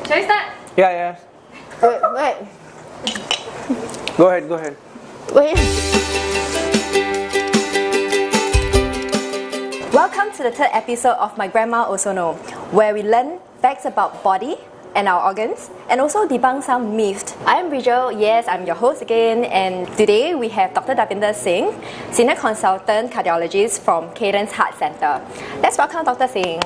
Shall we start? Yeah. Wait. Go ahead. Wait. Welcome to the third episode of My Grandma Also Know, where we learn facts about body and our organs, and also debunk some myths. I'm Bridget, yes, I'm your host again, and today we have Dokter Devinder Singh, Senior Consultant Cardiologist from Cadence Heart Center. Let's welcome Dr. Singh.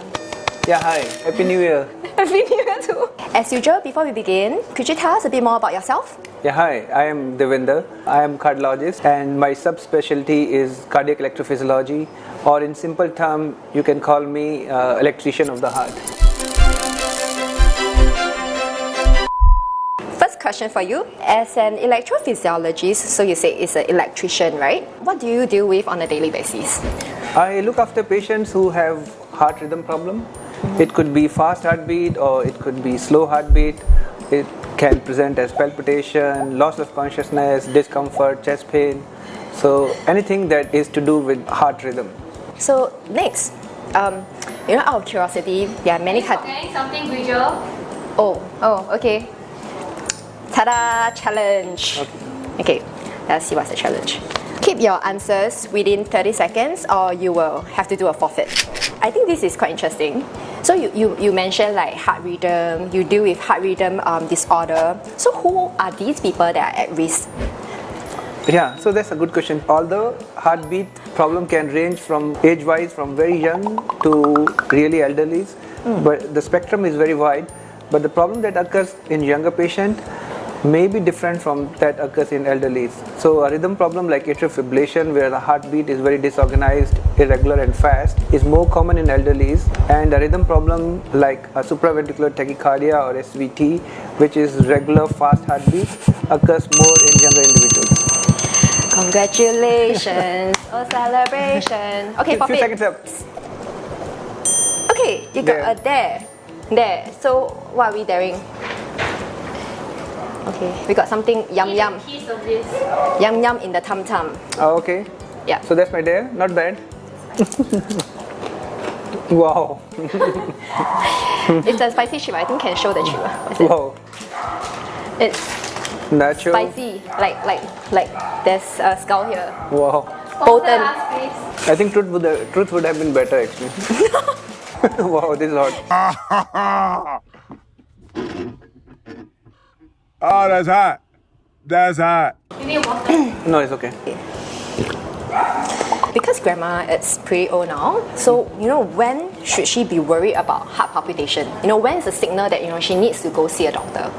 Yeah, hi. Happy New Year. Happy New Year too. As usual, before we begin, could you tell us a bit more about yourself? Yeah, hi. I am Devinder. I am cardiologist and my subspecialty is cardiac electrophysiology, or in simple term, you can call me electrician of the heart. First question for you. As an electrophysiologist, so you say it's an electrician, right? What do you deal with on a daily basis? I look after patients who have heart rhythm problem. It could be fast heartbeat or it could be slow heartbeat. It can present as palpitation, loss of consciousness, discomfort, chest pain. So anything that is to do with heart rhythm. So next, out of curiosity, there are many Forgetting something, Bridget. Okay. Ta-da! Challenge. Okay, let's see what's the challenge. Keep your answers within 30 seconds or you will have to do a forfeit. I think this is quite interesting. So you mentioned like heart rhythm, you deal with heart rhythm disorder. So who are these people that are at risk? Yeah, so that's a good question. Although heartbeat problem can range from age-wise from very young to really elderlies, but the spectrum is very wide. But the problem that occurs in younger patient may be different from that occurs in elderlies. So a rhythm problem like atrial fibrillation, where the heartbeat is very disorganized, irregular and fast, is more common in elderlies, and a rhythm problem like a supraventricular tachycardia or SVT, which is regular fast heartbeat, occurs more in younger individuals. Congratulations! Oh, celebration! Okay, A few seconds up. Okay, you got a dare. So what are we daring? Okay, we got something yum Keys of this. yum in the tum tum. Oh, okay. Yeah. So that's my dare. Not bad. Wow. It's a spicy chip. I think can show the chip. Wow. It's Nacho. spicy. Like there's a skull here. Wow. Sponsor us, please. I think truth would have been better actually. Wow, this is hot. Oh, that's hot. That's hot. You need water. No, it's okay. Because grandma is pretty old now, so when should she be worried about heart palpitation? When is the signal that she needs to go see a doctor?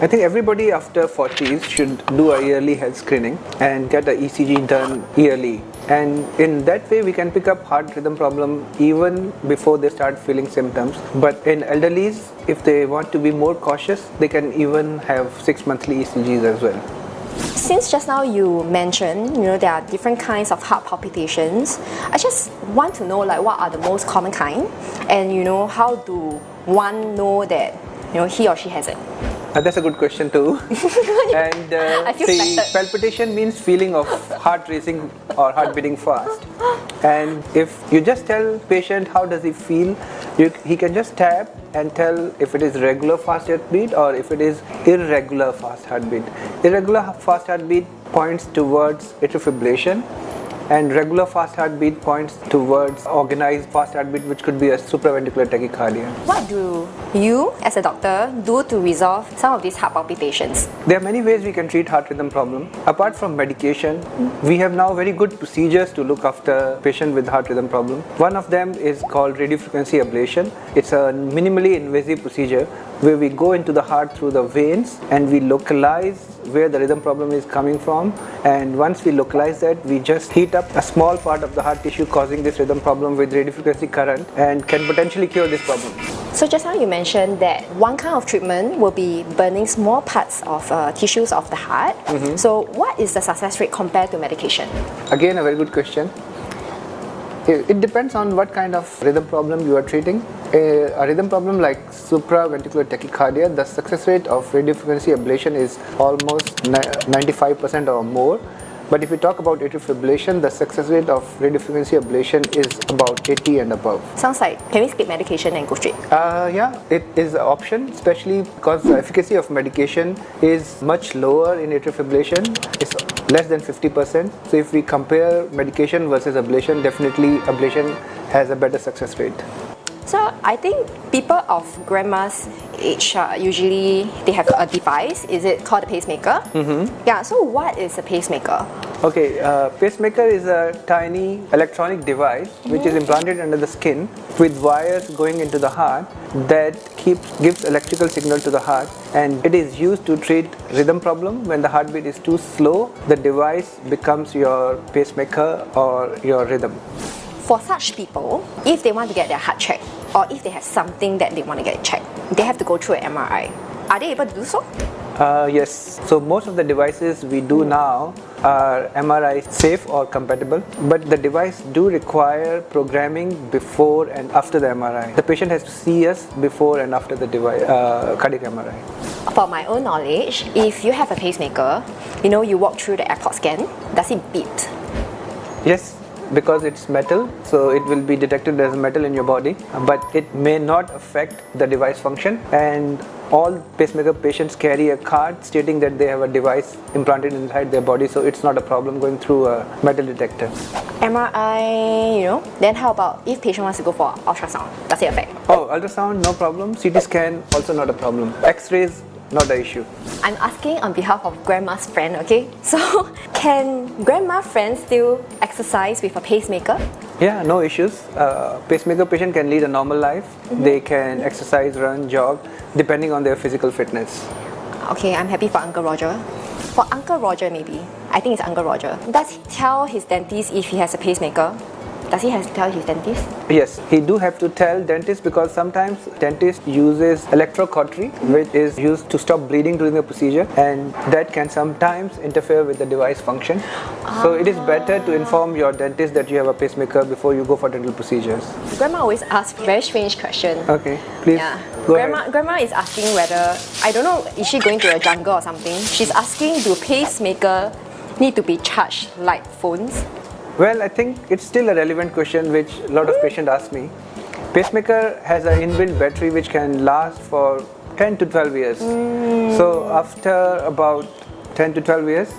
I think everybody after 40s should do a yearly health screening and get the ECG done yearly. And in that way, we can pick up heart rhythm problem even before they start feeling symptoms. But in elderlies, if they want to be more cautious, they can even have 6 monthly ECGs as well. Since just now you mentioned, there are different kinds of heart palpitations, I just want to know what are the most common kind, and how do one know that he or she has it? That's a good question too. And I feel the flattered. palpitation means feeling of heart racing or heart beating fast. And if you just tell patient how does he feel, he can just tap and tell if it is regular fast heartbeat or if it is irregular fast heartbeat. Irregular fast heartbeat points towards atrial fibrillation, and regular fast heartbeat points towards organized fast heartbeat, which could be a supraventricular tachycardia. What do you, as a doctor, do to resolve some of these heart palpitations? There are many ways we can treat heart rhythm problem. Apart from medication, we have now very good procedures to look after patient with heart rhythm problem. One of them is called radiofrequency ablation. It's a minimally invasive procedure where we go into the heart through the veins and we localize where the rhythm problem is coming from, and once we localize that, we just heat up a small part of the heart tissue causing this rhythm problem with radiofrequency current and can potentially cure this problem. So just now you mentioned that one kind of treatment will be burning small parts of tissues of the heart. So what is the success rate compared to medication? Again, a very good question. It depends on what kind of rhythm problem you are treating. A rhythm problem like supraventricular tachycardia, the success rate of radiofrequency ablation is almost 95% or more. But if we talk about atrial fibrillation, the success rate of radiofrequency ablation is about 80 and above. Sounds like, can we skip medication and go straight? Yeah, it is an option, especially because the efficacy of medication is much lower in atrial fibrillation. It's less than 50%. So if we compare medication versus ablation, definitely ablation has a better success rate. So I think people of grandma's age usually they have a device. Is it called a pacemaker? Mm-hmm. Yeah. So what is a pacemaker? Okay, pacemaker is a tiny electronic device which is implanted under the skin with wires going into the heart that gives electrical signal to the heart, and it is used to treat rhythm problem. When the heartbeat is too slow, the device becomes your pacemaker or your rhythm. For such people, if they want to get their heart checked or if they have something that they want to get checked, they have to go through an MRI. Are they able to do so? Yes. So most of the devices we do now are MRI safe or compatible, but the device do require programming before and after the MRI. The patient has to see us before and after the device, cardiac MRI. For my own knowledge, if you have a pacemaker, you walk through the airport scan, does it beep? Yes, because it's metal, so it will be detected as metal in your body, but it may not affect the device function. And all pacemaker patients carry a card stating that they have a device implanted inside their body, so it's not a problem going through a metal detector. MRI, then how about if patient wants to go for ultrasound? Does it affect? Oh, ultrasound, no problem. CT scan, also not a problem. X-rays, not an issue. I'm asking on behalf of grandma's friend, okay? So, can grandma friends still exercise with a pacemaker? Yeah, no issues. Pacemaker patient can lead a normal life. They can exercise, run, jog, depending on their physical fitness. Okay, I'm happy for Uncle Roger. For Uncle Roger, maybe. I think it's Uncle Roger. Does he tell his dentist if he has a pacemaker? Does he have to tell his dentist? Yes, he do have to tell dentist because sometimes dentist uses electrocautery, which is used to stop bleeding during the procedure, and that can sometimes interfere with the device function. So it is better to inform your dentist that you have a pacemaker before you go for dental procedures. Grandma always asks very strange question. Okay, please. Yeah. Go ahead. Grandma is asking whether, I don't know, is she going to a jungle or something? She's asking, do pacemaker need to be charged like phones? Well, I think it's still a relevant question which a lot of patients ask me. Pacemaker has an inbuilt battery which can last for 10 to 12 years. So after about 10 to 12 years,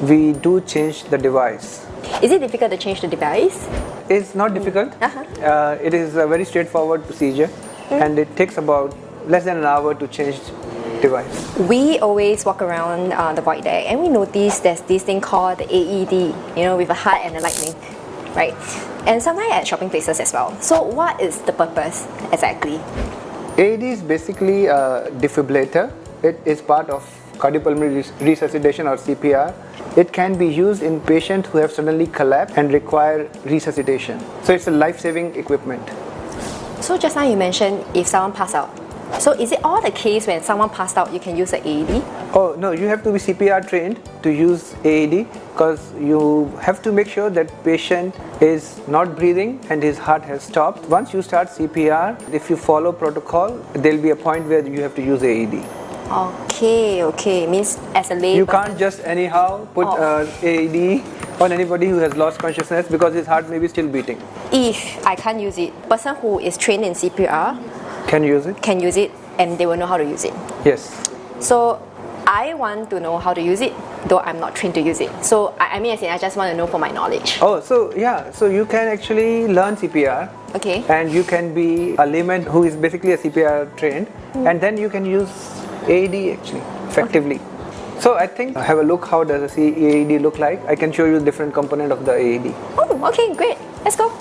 we do change the device. Is it difficult to change the device? It's not difficult. It is a very straightforward procedure, and it takes about less than an hour to change device. We always walk around the void deck and we notice there's this thing called the AED, with a heart and a lightning, right? And sometimes at shopping places as well. So what is the purpose exactly? AED is basically a defibrillator. It is part of cardiopulmonary resuscitation or CPR. It can be used in patients who have suddenly collapsed and require resuscitation. So it's a life-saving equipment. So just now you mentioned if someone passed out. So is it all the case when someone passed out you can use the AED? Oh no, you have to be CPR trained to use AED because you have to make sure that patient is not breathing and his heart has stopped. Once you start CPR, if you follow protocol, there will be a point where you have to use AED. Okay, means as a lay You can't just anyhow put AED on anybody who has lost consciousness because his heart may be still beating. If I can't use it, person who is trained in CPR can use it? Can use it and they will know how to use it. Yes. So I want to know how to use it, though I'm not trained to use it. So I just want to know for my knowledge. Oh, so you can actually learn CPR. Okay. And you can be a layman who is basically a CPR trained, and then you can use AED actually effectively. Okay. So I think have a look how does a AED look like. I can show you different component of the AED. Oh, okay, great. Let's go.